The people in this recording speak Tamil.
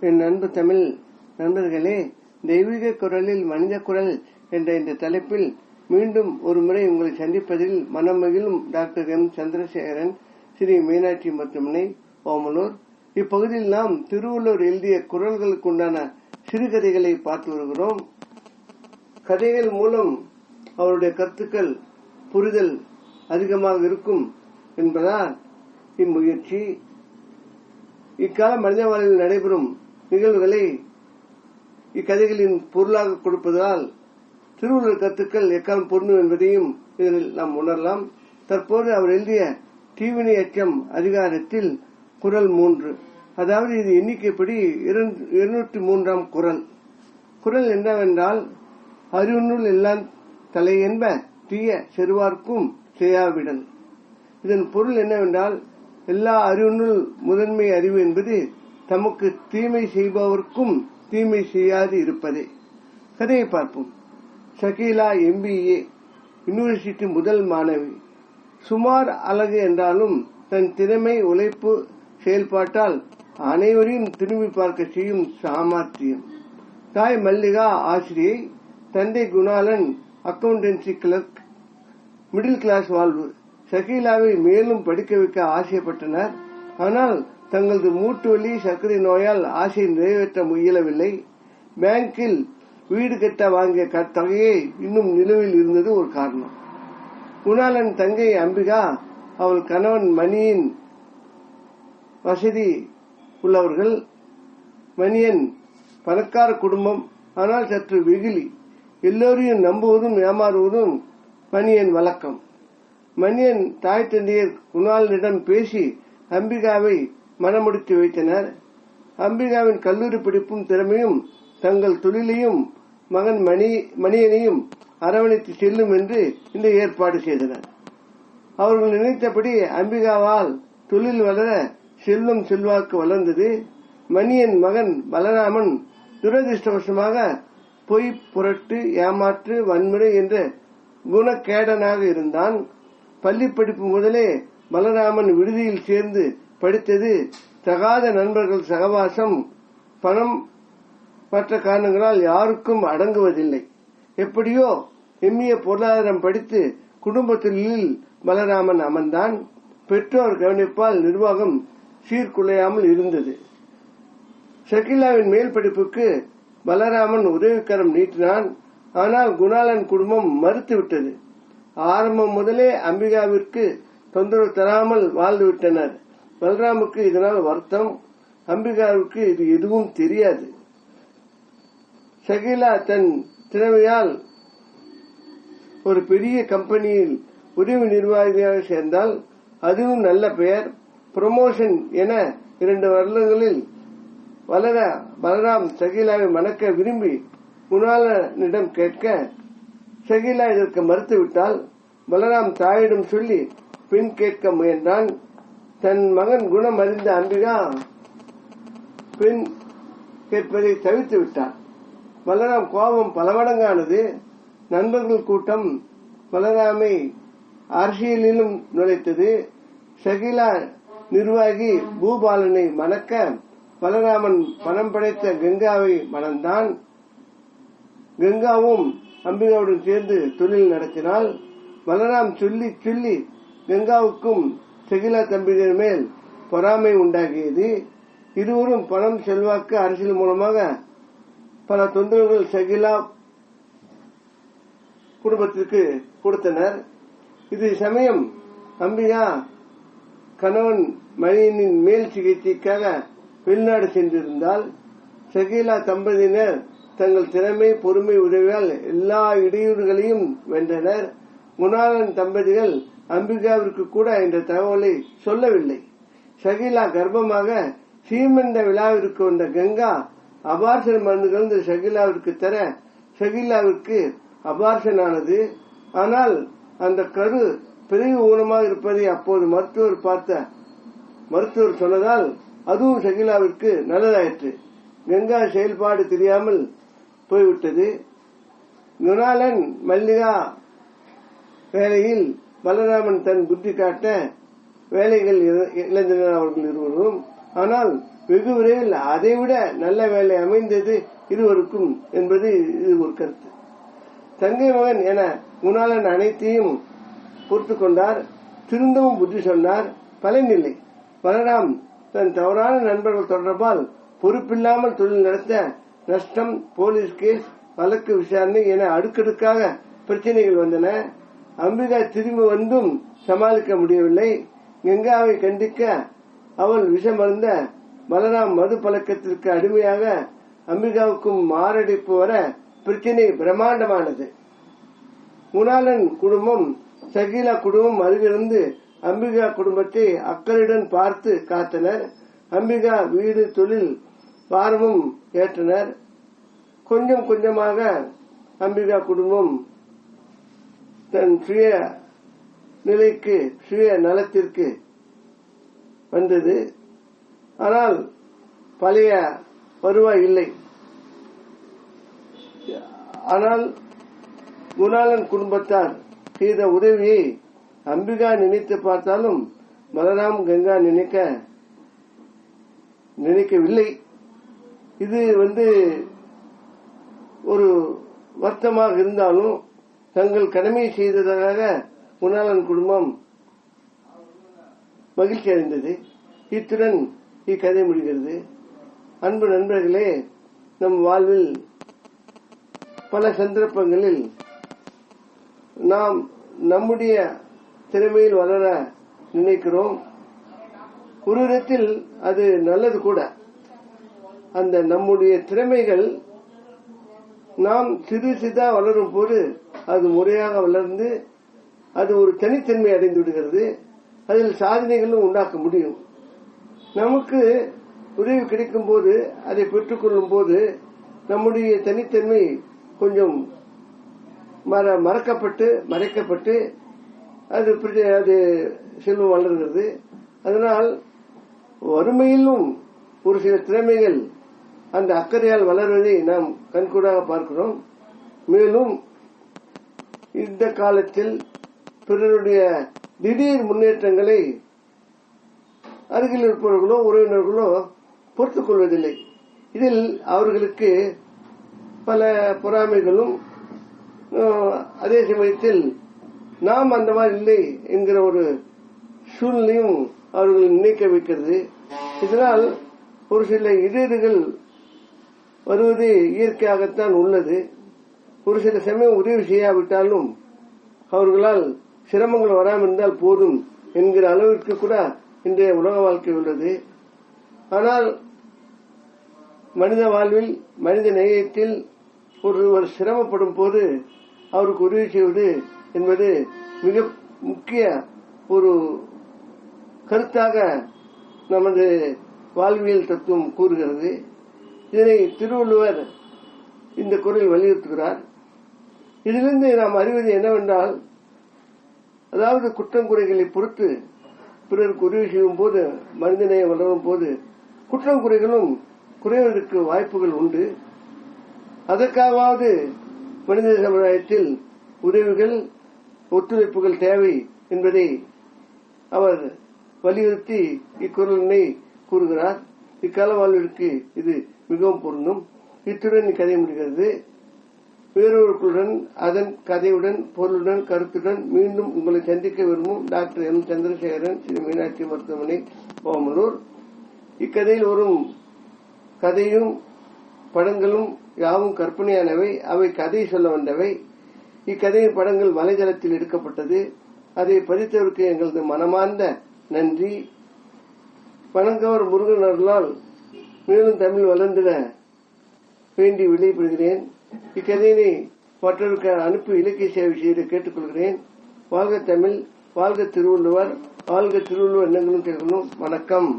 என் அன்பு தமிழ் நண்பர்களே, தெய்வீக குரலில் மனித குரல் என்ற இந்த தலைப்பில் மீண்டும் ஒரு முறை உங்களை சந்திப்பதில் மனம் மகிழும் டாக்டர் எம் சந்திரசேகரன், ஸ்ரீ மீனாட்சி மருத்துவமனை, ஓமலூர். இப்பகுதியில் நாம் திருவள்ளுவர் எழுதிய குரல்களுக்கு உண்டான சிறுகதைகளை பார்த்து வருகிறோம். கதைகள் மூலம் அவருடைய கருத்துக்கள் புரிதல் அதிகமாக இருக்கும் என்பதால் இம்முயற்சி. இக்கால மனித வாழ்வில் நடைபெறும் நிகழ்வுகளை இக்கதைகளின் பொருளாக கொடுப்பதால் திருவள்ளுவர் கருத்துக்கள் எக்காலம் பொருந்தும் என்பதையும் இதில் நாம் உணரலாம். தற்போது அவர் எழுதிய தீவினை அச்சம் அதிகாரத்தில் குரல் 3, அதாவது இது எண்ணிக்கைப்படி 203ஆம் குரல். குரல் என்னவென்றால், அறிவுனுள் எல்லாம் தலை என்ப தீய செருவார்க்கும் செய்யாவிடல். இதன் பொருள் என்னவென்றால், எல்லா அறிவுனுள் முதன்மை அறிவு என்பது தமக்கு தீமை செய்பவர்க்கும் தீமை செய்யாது இருப்பதே. கதையை பார்ப்போம். ஷகீலா MBA யூனிவர்சிட்டி முதல் மாணவி. சுமார் அழகு என்றாலும் தன் திறமை, உழைப்பு, செயல்பாட்டால் அனைவரையும் திரும்பி பார்க்க செய்யும் சாமர்த்தியம். தாய் மல்லிகா ஆசிரியை, தந்தை Gunalan accountancy clerk. Middle class வாழ்வு. ஷகீலாவை மேலும் படிக்க வைக்க ஆசைப்பட்டனர். ஆனால் தங்களது மூட்டு வலி, சர்க்கரை நோயால் ஆசையை நிறைவேற்ற முயலவில்லை. பேங்கில் வீடு கட்ட வாங்கிய தொகையை இன்னும் நிலுவையில் இருந்தது ஒரு காரணம். குணாலன் தங்கை அம்பிகா, அவள் கணவன் மணியின் வசதி உள்ளவர்கள். மணியன் பணக்கார குடும்பம், ஆனால் சற்று வெகுளி. எல்லோரையும் நம்புவதும் ஏமாறுவதும் மணியன் வழக்கம். மணியன் தாய் தந்தையர் குணாலனிடம் பேசி அம்பிகாவை மனமுடித்து வைத்தனர். அம்பிகாவின் கல்லூரி படிப்பும் திறமையும் தங்கள் தொழிலையும் மகன் மணியனையும் அரவணைத்து செல்லும் என்று இந்த ஏற்பாடு செய்தனர். அவர்கள் நினைத்தபடி அம்பிகாவால் தொழில் வளர, செல்வம் செல்வாக்கு வளர்ந்தது. மணியன் மகன் பலராமன் துரதிருஷ்டவசமாக பொய், புரட்டு, ஏமாற்று, வன்முறை என்ற குணக்கேடனாக இருந்தான். பள்ளி படிப்பு முதலே பலராமன் விடுதியில் சேர்ந்து படித்தது தகாத நண்பர்கள் சகவாசம், பணம் மற்ற காரணங்களால் யாருக்கும் அடங்குவதில்லை. எப்படியோ MA பொருளாதாரம் படித்து குடும்ப தொழிலில் பலராமன் அமர்ந்தான். பெற்றோர் கவனிப்பால் நிர்வாகம் சீர்குலையாமல் இருந்தது. ஷகீலாவின் மேல் படிப்புக்கு பலராமன் உதவிக்கரம் நீட்டினான். ஆனால் குணாலன் குடும்பம் மறுத்துவிட்டது. ஆரம்பம் முதலே அம்பிகாவிற்கு தொந்தரவு தராமல் வாழ்ந்துவிட்டனர். பலராமுக்கு இதனால் வருத்தம். அம்பிகாவுக்கு இது எதுவும் தெரியாது. ஷகீலா தன் திறமையால் ஒரு பெரிய கம்பெனியில் உதவி நிர்வாகியாக சேர்ந்தால், அதுவும் நல்ல பெயர், ப்ரமோஷன் என 2 வருடங்களில் வளர பலராம் ஷகீலாவை மணக்க விரும்பி குணாலனிடம் கேட்க, ஷகீலா இதற்கு மறுத்துவிட்டால் பலராம் தாயிடம் சொல்லி பெண் கேட்க முயன்றான். தன் மகன் குணம் அறிந்த அம்பிகா பெண் கேட்பதை தவிர்த்து விட்டார். பலராம் கோபம் பல மடங்கானது. நண்பர்கள் கூட்டம் பலராமை அரசியலிலும் நுழைத்தது. ஷகீலா நிர்வாகி பூபாலனை மணக்க பலராமன் பணம் படைத்த கங்காவை மணந்தான். கங்காவும் அம்பிகாவுடன் சேர்ந்து தொழில் நடத்தினாள். பலராம் சொல்லி சொல்லி கங்காவுக்கும் ஷகீலா தம்பிகள் மேல் பொறாமை உண்டாகியது. இருவரும் பணம், செல்வாக்கு, அரசியல் மூலமாக பல தொந்தரவுகள் ஷகீலா குடும்பத்திற்கு கொடுத்தனர். இது சமயம் அம்பிகா கணவன் மணியனின் மேல் சிகிச்சைக்காக வெளிநாடு சென்றிருந்தால், ஷகீலா தம்பதியினர் தங்கள் திறமை, பொறுமை உதவியால் எல்லா இடையூறுகளையும் வென்றனர். குணாலன் தம்பதிகள் அம்பிகாவிற்கு கூட இந்த தகவலை சொல்லவில்லை. ஷகீலா கர்ப்பமாக சீமந்த விழாவிற்கு வந்த கங்கா அபார்ஷன் மருந்துகள் ஷகீலாவிற்கு தர, ஷகீலாவிற்கு அபார்ஷன் ஆனது. ஆனால் அந்த கரு பிறகு ஊனமாக இருப்பதை அப்போது மருத்துவர் சொன்னதால் அதுவும் ஷகீலாவிற்கு நல்லதாயிற்று. கங்கா செயல்பாடு தெரியாமல் போய்விட்டது. குணாலன் மல்லிகா வேலையில் பலராமன் தன் புத்தி காட்ட வேலைகள் இழந்தனர் அவர்கள் இருவரும். ஆனால் வெகு விரைவில் அதைவிட நல்ல வேலை அமைந்தது இருவருக்கும் என்பது இது ஒரு கருத்து. தங்கை மகன் என குணாளன் அனைத்தையும் பொறுத்து கொண்டார். திருந்தவும் புத்தி சொன்னார். பலனில்லை. பலராம் தன் தவறான நண்பர்கள் தொடர்பால் பொறுப்பில்லாமல் தொழில் நடத்த நஷ்டம், போலீஸ் கேஸ், வழக்கு விசாரணை என அடுக்கடுக்காக பிரச்சனைகள் வந்தன. அம்பிகா திரும்பி வந்தும் சமாளிக்க முடியவில்லை. கங்காவை கண்டிக்க அவள் விஷமருந்த பலராம் மது பழக்கத்திற்கு அடிமையாக அம்பிகாவுக்கும் மாரடைப்பு வர பிரச்சனை பிரம்மாண்டமானது. குணாளன் குடும்பம், சகிலா குடும்பம் அருகிலிருந்து அம்பிகா குடும்பத்தை அக்கறையுடன் பார்த்து காத்தனர். அம்பிகா வீடு, தொழில் பாரமும் ஏற்றனர். கொஞ்சம் கொஞ்சமாக அம்பிகா குடும்பம் தன் சுய நிலைக்கு, சுய நலத்திற்கு வந்தது. ஆனால் பழைய வருவாய் இல்லை. ஆனால் குணாளன் குடும்பத்தார் செய்த உதவியை அம்பிகா நினைத்து பார்த்தாலும் பலராம், கங்கா நினைக்கவில்லை. இது ஒரு வருத்தமாக இருந்தாலும் தங்கள் கடமையை செய்ததாக குணாளன் குடும்பம் மகிழ்ச்சி அடைந்தது. இத்துடன் இக்கதை முடிகிறது. அன்பு நண்பர்களே, நம் வாழ்வில் பல சந்தர்ப்பங்களில் நாம் நம்முடைய திறமையில் வளர நினைக்கிறோம். ஒரு விதத்தில் அது நல்லது கூட. அந்த நம்முடைய திறமைகள் நாம் சிறு சிறிதா வளரும் போது அது முறையாக வளர்ந்து அது ஒரு தனித்தன்மை அடைந்து விடுகிறது. அதில் சாதனைகளும் உண்டாக்க முடியும். நமக்கு உதவி கிடைக்கும் போது, அதை பெற்றுக்கொள்ளும் போது நம்முடைய தனித்தன்மை கொஞ்சம் மறைக்கப்பட்டு அது செல்வம் வளர்கிறது. அதனால் வறுமையிலும் ஒரு சில திறமைகள் அந்த அக்கறையால் வளர்வதை நாம் கண்கூடாக பார்க்கிறோம். மேலும் இந்த காலத்தில் பிறருடைய திடீர் முன்னேற்றங்களை அருகில் இருப்பவர்களோ உறவினர்களோ பொறுத்துக் கொள்வதில்லை. இதில் அவர்களுக்கு பல பொறாமைகளும், அதே சமயத்தில் நாம் அந்த மாதிரி இல்லை என்கிற ஒரு சூழ்நிலையும் அவர்களை நினைக்க வைக்கிறது. இதனால் ஒரு சில இடர்கள் வருவது இயற்கையாகத்தான் உள்ளது. ஒரு சில சமயம் உதவி செய்யாவிட்டாலும் அவர்களால் சிரமங்கள் வராமல் இருந்தால் போதும் என்கிற அளவிற்கு கூட இன்றைய உலக வாழ்க்கை உள்ளது. ஆனால் மனித வாழ்வில், மனித நேயத்தில் ஒருவர் சிரமப்படும் போது அவருக்கு உதவி செய்வது என்பது மிக முக்கிய ஒரு கருத்தாக நமது வாழ்வியல் தத்துவம் கூறுகிறது. இதனை திருவள்ளுவர் இந்த குரலில் வலியுறுத்துகிறார். இதிலிருந்து நாம் அறிவது என்னவென்றால், அதாவது குற்றம் குறைகளை பொறுத்து பிறருக்கு உதவி செய்யும் போது, மனிதனை வளரும் போது குற்றம் குறைகளும் குறைவதற்கு வாய்ப்புகள் உண்டு. அதற்காவது மனித சமுதாயத்தில் உதவிகள், ஒத்துழைப்புகள் தேவை என்பதை அவர் வலியுறுத்தி இக்குறளினை கூறுகிறார். இக்கால வாழ்விற்கு இது மிகவும் பொருந்தும். இத்துடன் கதை முடிகிறது. வேறொருக்குடன் அதன் கதையுடன், பொருளுடன், கருத்துடன் மீண்டும் உங்களை சந்திக்க விரும்பும் டாக்டர் எம். சந்திரசேகரன், ஸ்ரீ மீனாட்சி மருத்துவமனை, ஓமலூர். இக்கதையில் வரும் கதையும் படங்களும் யாவும் கற்பனையானவை. அவை கதை சொல்ல வந்தவை. இக்கதையின் படங்கள் வலைதளத்தில் எடுக்கப்பட்டது. அதை பதித்தவருக்கு எங்களது மனமார்ந்த நன்றி. வணங்கவர் முருகன் அருளால் மேலும் தமிழ் வளர்ந்திட வேண்டி விடைபெறுகிறேன். இக்கதையினை மற்றவருக்கு அனுப்பி இலக்கிய சேவை செய்து கேட்டுக்கொள்கிறேன். வாழ்க தமிழ், வாழ்க திருவள்ளுவர், வாழ்க திருவள்ளுவர் எண்ணங்களும் கேட்கணும். வணக்கம்.